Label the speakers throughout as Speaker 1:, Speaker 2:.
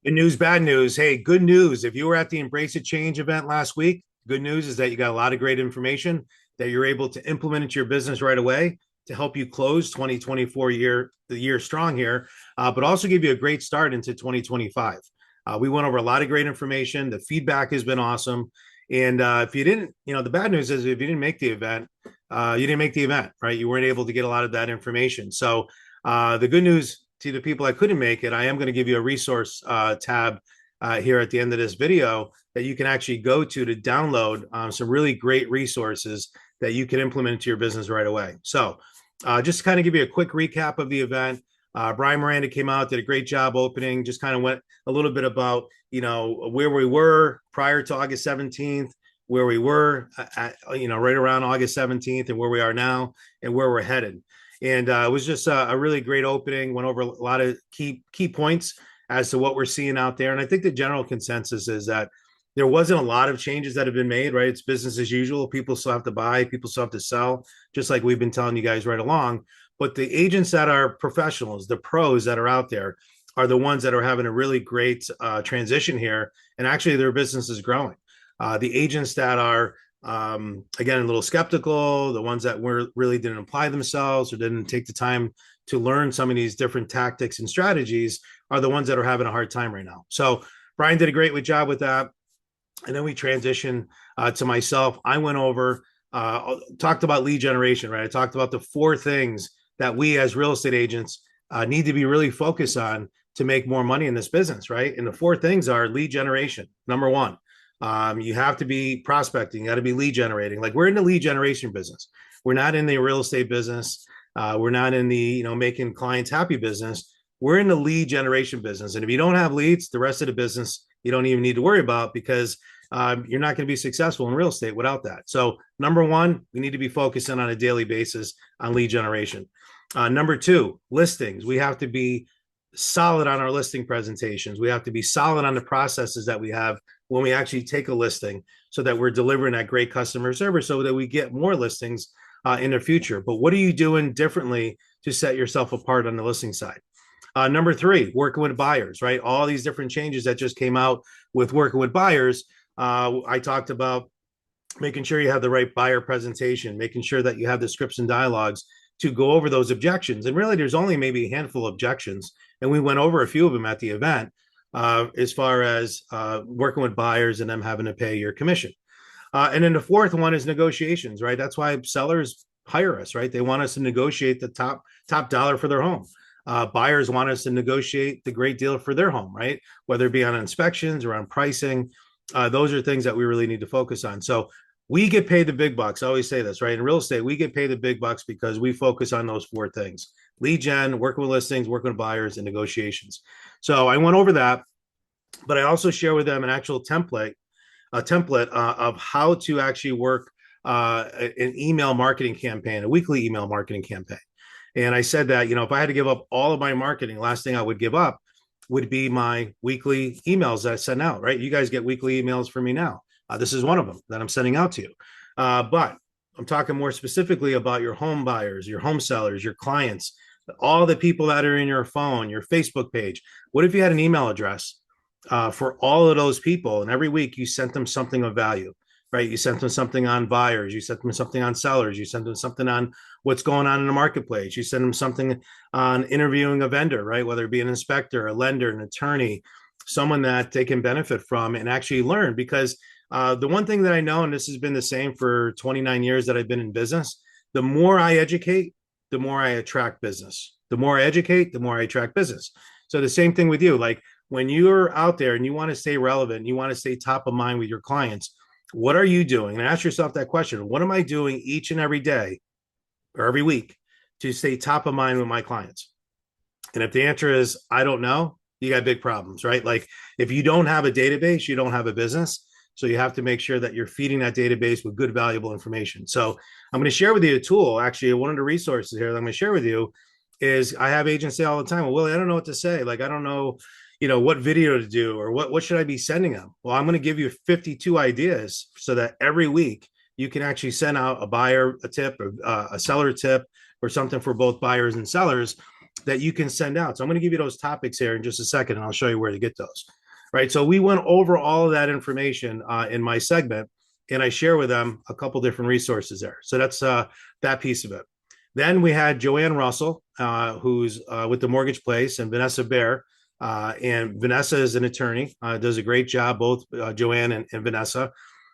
Speaker 1: Good news, bad news. Hey, good news. If you were at the Embrace a Change event last week, good news is that you got a lot of great information that you're able to implement into your business right away to help you close 2024 the year strong here, but also give you a great start into 2025. We went over a lot of great information. The feedback has been awesome. And if you didn't, the bad news is if you didn't make the event, you didn't make the event, right? You weren't able to get a lot of that information. So the good news to the people I couldn't make it, I am going to give you a resource tab here at the end of this video that you can actually go to download some really great resources that you can implement into your business right away. So just to kind of give you a quick recap of the event, Brian Miranda came out, did a great job opening, just kind of went a little bit about, where we were prior to August 17th, where we were, right around August 17th and where we are now and where we're headed. And it was just a really great opening, went over a lot of key points as to what we're seeing out there. And I think the general consensus is that there wasn't a lot of changes that have been made, right? It's business as usual. People still have to buy, people still have to sell, just like we've been telling you guys right along. But the agents that are professionals, the pros that are out there, are the ones that are having a really great transition here. And actually, their business is growing. The agents that are again, a little skeptical, the ones that really didn't apply themselves or didn't take the time to learn some of these different tactics and strategies are the ones that are having a hard time right now. So Brian did a great job with that. And then we transitioned to myself. I went over, talked about lead generation, right? I talked about the four things that we as real estate agents need to be really focused on to make more money in this business, right? And the four things are lead generation, number one. You have to be prospecting, you got to be lead generating. Like we're in the lead generation business. We're not in the real estate business. We're not in the, making clients happy business. We're in the lead generation business. And if you don't have leads, the rest of the business, you don't even need to worry about because you're not going to be successful in real estate without that. So number one, we need to be focusing on a daily basis on lead generation. Number two, listings. We have to be solid on our listing presentations. We have to be solid on the processes that we have when we actually take a listing so that we're delivering that great customer service so that we get more listings in the future. But what are you doing differently to set yourself apart on the listing side? Number three, working with buyers, right? All these different changes that just came out with working with buyers. I talked about making sure you have the right buyer presentation, making sure that you have the scripts and dialogues to go over those objections. And really, there's only maybe a handful of objections. And we went over a few of them at the event as far as working with buyers and them having to pay your commission. And then the fourth one is negotiations, right? That's why sellers hire us, right? They want us to negotiate the top dollar for their home. Buyers want us to negotiate the great deal for their home, right? Whether it be on inspections or on pricing. Those are things that we really need to focus on. So we get paid the big bucks. I always say this, right? In real estate, we get paid the big bucks because we focus on those four things: lead gen, working with listings, working with buyers, and negotiations. So I went over that, but I also share with them an actual template of how to actually work an email marketing campaign, a weekly email marketing campaign. And I said that, if I had to give up all of my marketing, last thing I would give up would be my weekly emails that I send out, right? You guys get weekly emails from me now. This is one of them that I'm sending out to you. But I'm talking more specifically about your home buyers, your home sellers, your clients, all the people that are in your phone, your Facebook page. What if you had an email address for all of those people, and every week you sent them something of value, right? You sent them something on buyers, you sent them something on sellers, you sent them something on what's going on in the marketplace, you sent them something on interviewing a vendor, right? Whether it be an inspector, a lender, an attorney, someone that they can benefit from and actually learn. Because the one thing that I know, and this has been the same for 29 years that I've been in business, the more I educate, the more I attract business. The more I educate, the more I attract business. So the same thing with you. Like when you're out there and you want to stay relevant, you want to stay top of mind with your clients, what are you doing? And ask yourself that question. What am I doing each and every day or every week to stay top of mind with my clients? And if the answer is, I don't know, you got big problems, right? Like if you don't have a database, you don't have a business. So you have to make sure that you're feeding that database with good, valuable information. So I'm going to share with you a tool. Actually, one of the resources here that I'm going to share with you is I have agents say all the time, well, Willie, I don't know what to say. Like, I don't know, what video to do or what should I be sending them? Well, I'm going to give you 52 ideas so that every week you can actually send out a buyer a tip or a seller tip or something for both buyers and sellers that you can send out. So I'm going to give you those topics here in just a second, and I'll show you where to get those. right? So we went over all of that information in my segment, and I share with them a couple different resources there. So that's that piece of it. Then we had Joanne Russell, who's with the Mortgage Place, and Vanessa Bear. And Vanessa is an attorney, does a great job, both Joanne and Vanessa.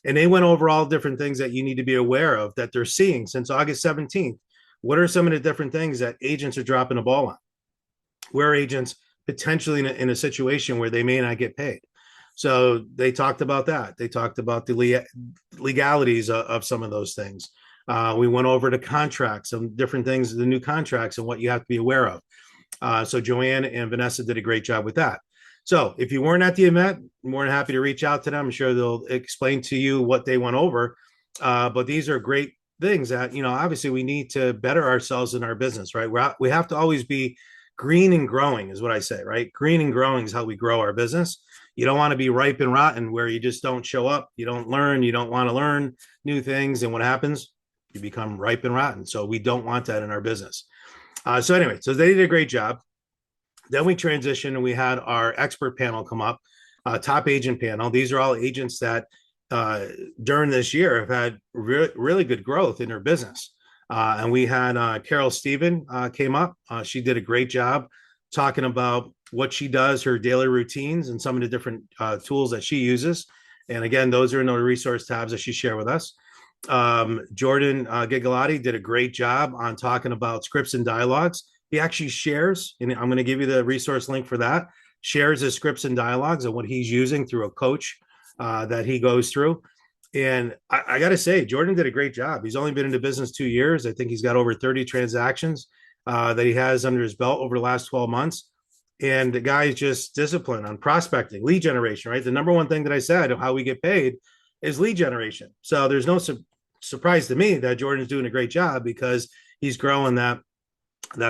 Speaker 1: And they went over all different things that you need to be aware of that they're seeing since August 17th. What are some of the different things that agents are dropping the ball on? Where agents potentially in a situation where they may not get paid? So they talked about that. They talked about the legalities of some of those things. We went over the contracts, some different things, the new contracts, and what you have to be aware of. So Joanne and Vanessa did a great job with that. So if you weren't at the event, I'm more than happy to reach out to them. I'm sure they'll explain to you what they went over. But these are great things that, obviously we need to better ourselves in our business, right? We have to always be green and growing is what I say, right? Green and growing is how we grow our business. You don't want to be ripe and rotten where you just don't show up. You don't learn. You don't want to learn new things. And what happens? You become ripe and rotten. So we don't want that in our business. So anyway, so they did a great job. Then we transitioned and we had our expert panel come up, top agent panel. These are all agents that during this year have had really good growth in their business. And we had Carol Steven came up. She did a great job talking about what she does, her daily routines, and some of the different tools that she uses. And again, those are in the resource tabs that she shared with us. Jordan Gigalotti did a great job on talking about scripts and dialogues. He actually shares, and I'm going to give you the resource link for that, shares his scripts and dialogues and what he's using through a coach that he goes through. And I got to say, Jordan did a great job. He's only been in the business 2 years. I think he's got over 30 transactions that he has under his belt over the last 12 months. And the guy is just disciplined on prospecting, lead generation, right? The number one thing that I said of how we get paid is lead generation. So there's no surprise to me that Jordan's doing a great job because he's growing that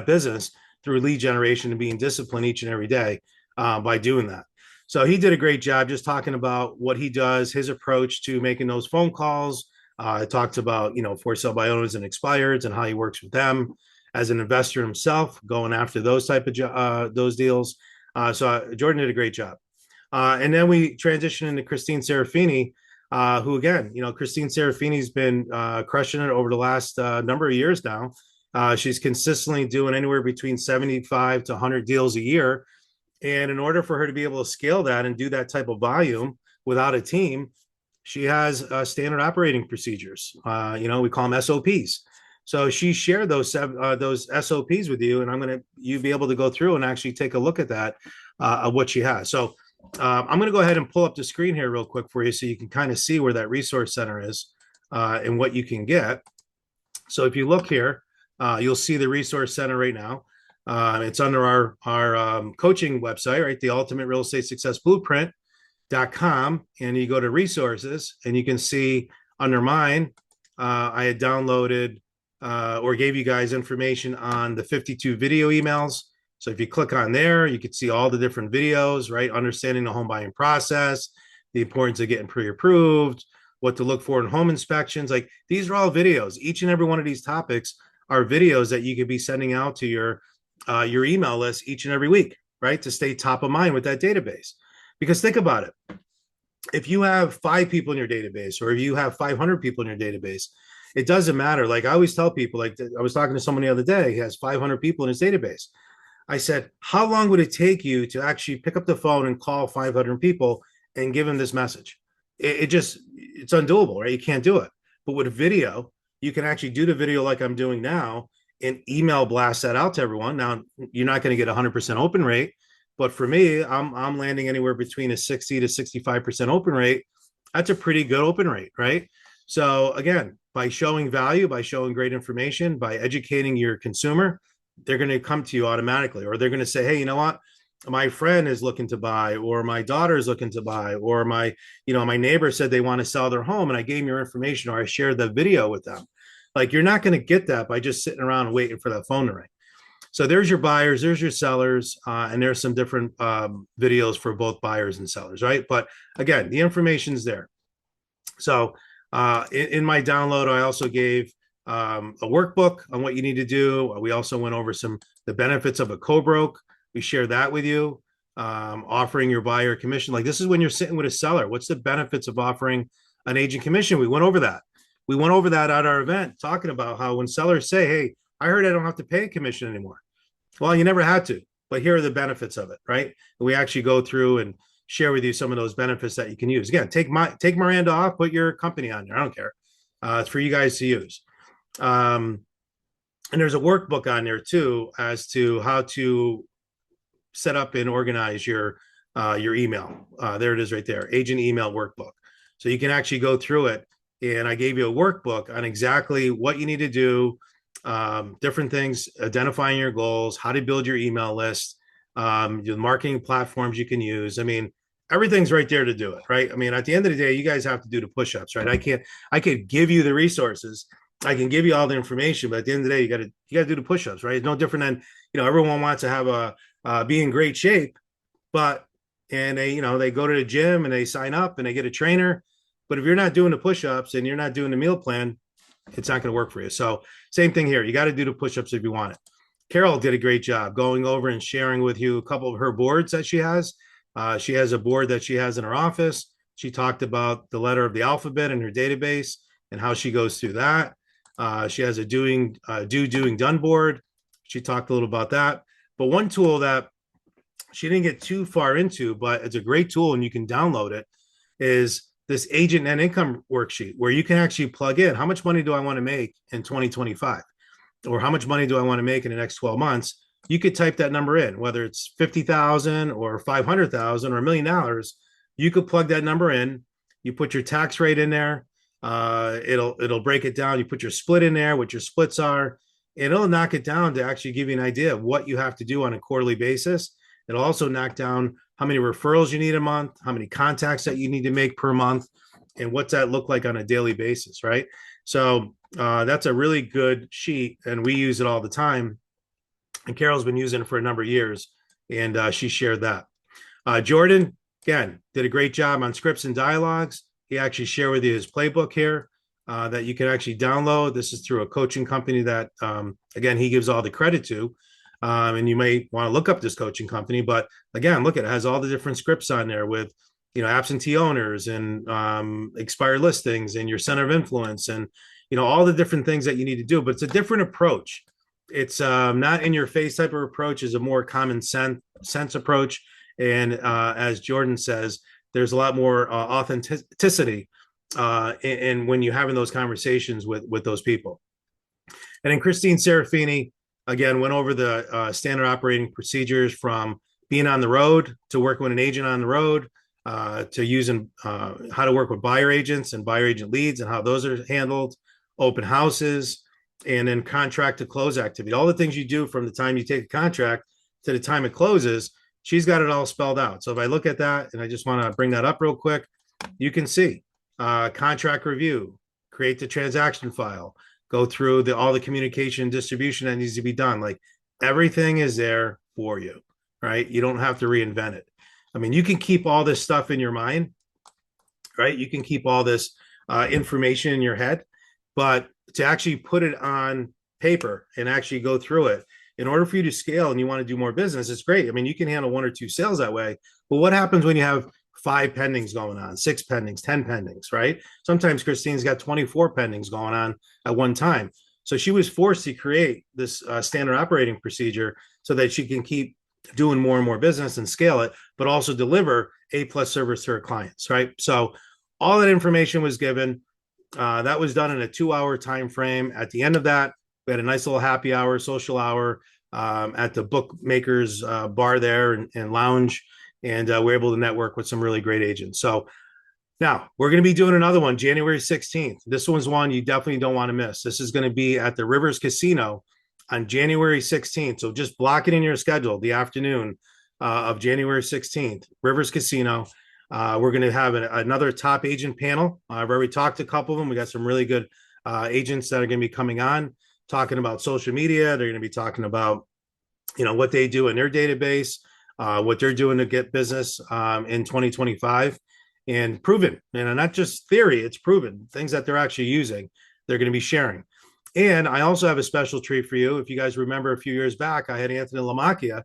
Speaker 1: business through lead generation and being disciplined each and every day by doing that. So he did a great job just talking about what he does, his approach to making those phone calls. It talks about, for sale by owners and expireds and how he works with them as an investor himself, going after those type of those deals. So Jordan did a great job. And then we transitioned into Christine Serafini, who again, Christine Serafini's been crushing it over the last number of years now. She's consistently doing anywhere between 75 to 100 deals a year. And in order for her to be able to scale that and do that type of volume without a team, she has standard operating procedures. We call them SOPs. So she shared those SOPs with you, and you'll be able to go through and actually take a look at that of what she has. So I'm going to go ahead and pull up the screen here real quick for you so you can kind of see where that resource center is and what you can get. So if you look here, you'll see the resource center right now. It's under our coaching website, right? The Ultimate Real Estate Success Blueprint.com. And you go to resources and you can see under mine, I had downloaded or gave you guys information on the 52 video emails. So if you click on there, you can see all the different videos, right? Understanding the home buying process, the importance of getting pre-approved, what to look for in home inspections. Like these are all videos. Each and every one of these topics are videos that you could be sending out to your email list each and every week, right? To stay top of mind with that database. Because think about it. If you have 5 people in your database, or if you have 500 people in your database, it doesn't matter. Like I always tell people, like I was talking to someone the other day, he has 500 people in his database. I said, how long would it take you to actually pick up the phone and call 500 people and give them this message? It's undoable, right? You can't do it. But with video, you can actually do the video like I'm doing now and email blast that out to everyone. Now, you're not going to get 100% open rate, but for me, I'm landing anywhere between a 60 to 65% open rate. That's a pretty good open rate, right? So again, by showing value, by showing great information, by educating your consumer, they're going to come to you automatically, or they're going to say, hey, you know what? My friend is looking to buy, or my daughter is looking to buy, or my neighbor said they want to sell their home and I gave them your information, or I shared the video with them. Like you're not going to get that by just sitting around waiting for that phone to ring. So there's your buyers, there's your sellers, and there's some different videos for both buyers and sellers, right? But again, the information's there. So in my download, I also gave a workbook on what you need to do. We also went over the benefits of a co-broke. We share that with you. offering your buyer commission. Like this is when you're sitting with a seller. What's the benefits of offering an agent commission? We went over that. We went over that at our event, talking about how when sellers say, "Hey, I heard I don't have to pay a commission anymore." Well, you never had to, but here are the benefits of it, right? And we actually go through and share with you some of those benefits that you can use. Again, take Miranda off, put your company on there. I don't care. It's for you guys to use. And there's a workbook on there too as to how to set up and organize your email. There it is right there, agent email workbook. So you can actually go through it. And I gave you a workbook on exactly what you need to do, different things, identifying your goals, how to build your email list, the marketing platforms you can use. I mean, everything's right there to do it, right? I mean, at the end of the day, you guys have to do the push-ups, right? I could give you the resources, I can give you all the information, but at the end of the day, you got to do the push-ups, right? It's no different than, everyone wants to have be in great shape, but they go to the gym and they sign up and they get a trainer. But if you're not doing the push-ups and you're not doing the meal plan, it's not going to work for you. So same thing here. You got to do the push-ups if you want it. Carol did a great job going over and sharing with you a couple of her boards that she has. She has a board that she has in her office. She talked about the letter of the alphabet in her database and how she goes through that. She has a doing, done board. She talked a little about that. But one tool that she didn't get too far into, but it's a great tool and you can download it, is this agent net income worksheet where you can actually plug in how much money do I want to make in 2025, or how much money do I want to make in the next 12 months. You could type that number in, whether it's 50,000 or 500,000 or $1 million. You could plug that number in. You put your tax rate in there. It'll break it down. You put your split in there, what your splits are, and it'll knock it down to actually give you an idea of what you have to do on a quarterly basis. It'll also knock down how many referrals you need a month, how many contacts that you need to make per month, and what's that look like on a daily basis, right? So that's a really good sheet, and we use it all the time. And Carol's been using it for a number of years, and she shared that. Jordan, again, did a great job on scripts and dialogues. He actually shared with you his playbook here that you can actually download. This is through a coaching company that, again, he gives all the credit to. And you may want to look up this coaching company, but again, look, it has all the different scripts on there with, absentee owners and expired listings and your center of influence and, all the different things that you need to do. But it's a different approach. It's not in your face type of approach. Is a more common sense approach. And as Jordan says, there's a lot more authenticity in when you're having those conversations with those people. And then Christine Serafini, again, went over the standard operating procedures from being on the road to working with an agent on the road to using how to work with buyer agents and buyer agent leads and how those are handled, open houses, and then contract to close activity. All the things you do from the time you take a contract to the time it closes, she's got it all spelled out. So if I look at that, and I just want to bring that up real quick, you can see contract review, create the transaction file, go through all the communication and distribution that needs to be done. Like everything is there for you, right? You don't have to reinvent it. I mean, you can keep all this stuff in your mind, right? You can keep all this information in your head, but to actually put it on paper and actually go through it, in order for you to scale and you want to do more business, it's great. I mean, you can handle 1 or 2 sales that way, but what happens when you have 5 pendings going on, 6 pendings, 10 pendings, right? Sometimes Christine's got 24 pendings going on at one time. So she was forced to create this standard operating procedure so that she can keep doing more and more business and scale it, but also deliver A+ service to her clients, right? So all that information was given. That was done in a 2-hour time frame. At the end of that, we had a nice little happy hour, social hour at the bookmakers bar there and lounge. And we're able to network with some really great agents. So now we're going to be doing another one January 16th. This one's one you definitely don't want to miss. This is going to be at the Rivers Casino on January 16th. So just block it in your schedule, the afternoon of January 16th, Rivers Casino. We're going to have another top agent panel. I've already talked to a couple of them. We got some really good agents that are going to be coming on, talking about social media. They're going to be talking about, what they do in their database, what they're doing to get business in 2025, and proven, not just theory, it's proven things that they're actually using. They're going to be sharing. And I also have a special treat for you. If you guys remember a few years back, I had Anthony Lamacchia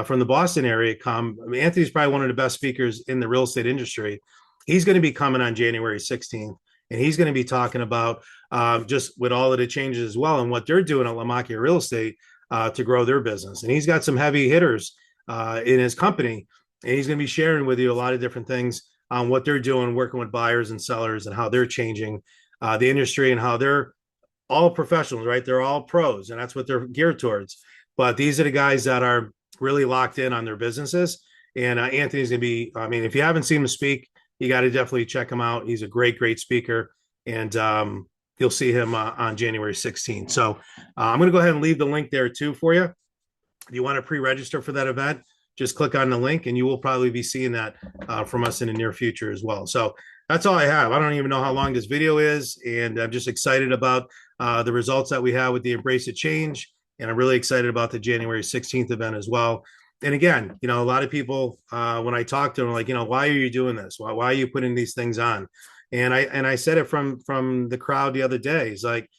Speaker 1: from the Boston area come. I mean, Anthony's probably one of the best speakers in the real estate industry. He's going to be coming on January 16th, and he's going to be talking about just with all of the changes as well and what they're doing at Lamacchia Real Estate to grow their business. And he's got some heavy hitters in his company, and he's going to be sharing with you a lot of different things on what they're doing, working with buyers and sellers, and how they're changing the industry and how they're all professionals, right? They're all pros, and that's what they're geared towards. But these are the guys that are really locked in on their businesses. And Anthony's going to be, I mean, if you haven't seen him speak, you got to definitely check him out. He's a great, great speaker. And you'll see him on January 16th. So I'm going to go ahead and leave the link there too for you. If you want to pre-register for that event, just click on the link and you will probably be seeing that from us in the near future as well. So that's all I have. I don't even know how long this video is, and I'm just excited about the results that we have with the Embrace It Change, and I'm really excited about the January 16th event as well. And again, you know, a lot of people when I talk to them, like, you know, why are you doing this? Why are you putting these things on? And I said it from the crowd the other day. It's like,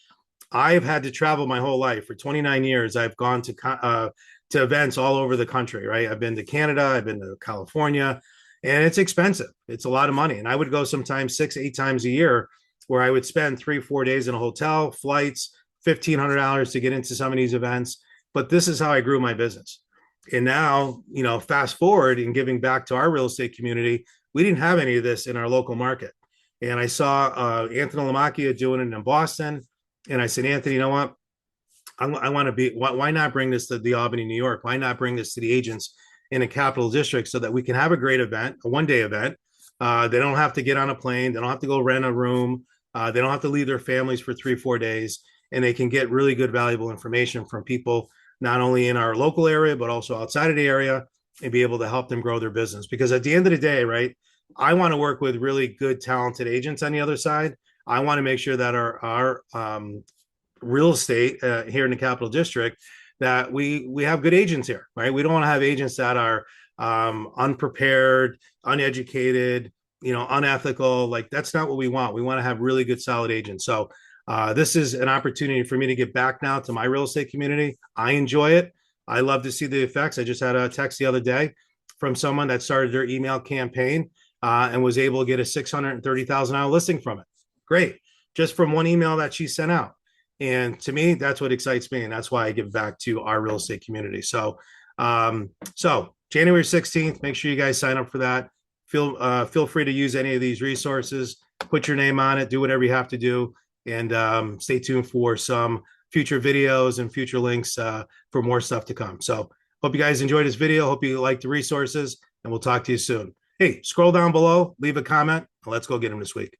Speaker 1: I've had to travel my whole life. For 29 years. I've gone to events all over the country, right? I've been to Canada, I've been to California, and it's expensive. It's a lot of money. And I would go sometimes 6-8 times a year, where I would spend 3-4 days in a hotel, flights, $1,500 to get into some of these events. But this is how I grew my business. And now, you know, fast forward and giving back to our real estate community, we didn't have any of this in our local market. And I saw Anthony Lamacchia doing it in Boston. And I said, Anthony, you know what? I want to be, why not bring this to the Albany, New York? Why not bring this to the agents in the Capital District so that we can have a great event, a one-day event? They don't have to get on a plane. They don't have to go rent a room. They don't have to leave their families for 3-4 days. And they can get really good, valuable information from people, not only in our local area, but also outside of the area, and be able to help them grow their business. Because at the end of the day, right, I want to work with really good, talented agents on the other side. I want to make sure that our real estate here in the Capital District, that we have good agents here, right? We don't want to have agents that are unprepared, uneducated, you know, unethical. Like, that's not what we want. We want to have really good, solid agents. So this is an opportunity for me to get back now to my real estate community. I enjoy it. I love to see the effects. I just had a text the other day from someone that started their email campaign and was able to get a $630,000 listing from it. Great. Just from one email that she sent out. And to me, that's what excites me. And that's why I give back to our real estate community. So, January 16th, make sure you guys sign up for that. Feel free to use any of these resources, put your name on it, do whatever you have to do. And stay tuned for some future videos and future links for more stuff to come. So hope you guys enjoyed this video. Hope you like the resources, and we'll talk to you soon. Hey, scroll down below, leave a comment, and let's go get them this week.